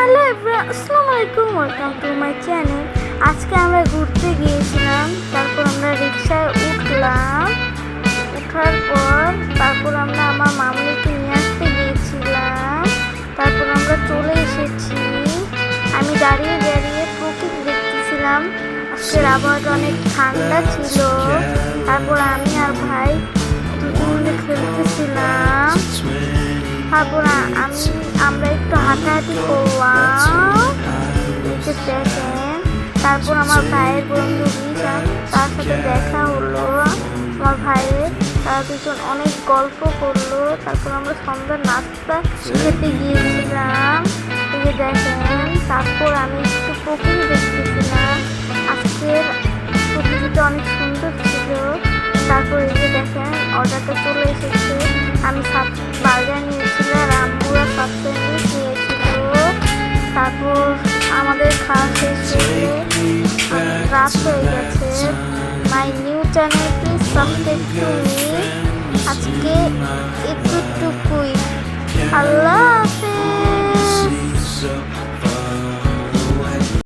Hello everyone, আসসালামু আলাইকুম, welcome to my channel. আজকে আমরা ঘুরতে গিয়েছিলাম, তারপর আমরা রিক্সায় উঠলাম। তারপর আমরা আমার মামুনিকে নিয়ে আসতে গিয়েছিলাম। তারপর আমরা চলে এসেছি। আমি দাঁড়িয়ে দাঁড়িয়ে প্রকৃতি দেখতেছিলাম। আজকের আবহাওয়াটা অনেক ঠান্ডা ছিল। তারপর আমি আর ভাই দুজন মিলে খেলতেছিলাম। তারপর আমরা একটু হাঁটাহাঁটি করলাম, দেখেন। তারপর আমার ভাইয়ের বন্ধু বিশাল, তার সাথে দেখা হলো আমার ভাইয়ের। তারা দুজন অনেক গল্প করলো। তারপর আমরা সন্ধ্যার নাস্তা খেতে গিয়েছিলাম, দেখেন। তারপর আমি একটু প্রকৃতি দেখতেছিলাম। আজকের প্রকৃতিটা অনেক সুন্দর ছিল। তারপর দেখেন অর্ডারটা চলে এসেছে। আমি বার্গার নিয়েছিলাম আর আম্মুরা সাবস্যান্ডউইচ নিয়েছিল। তারপর আমাদের খাওয়া শেষ হয়ে রাত হয়ে গেছে। My new channel, please subscribe to me. আজকে একটুকুই। আল্লাহ।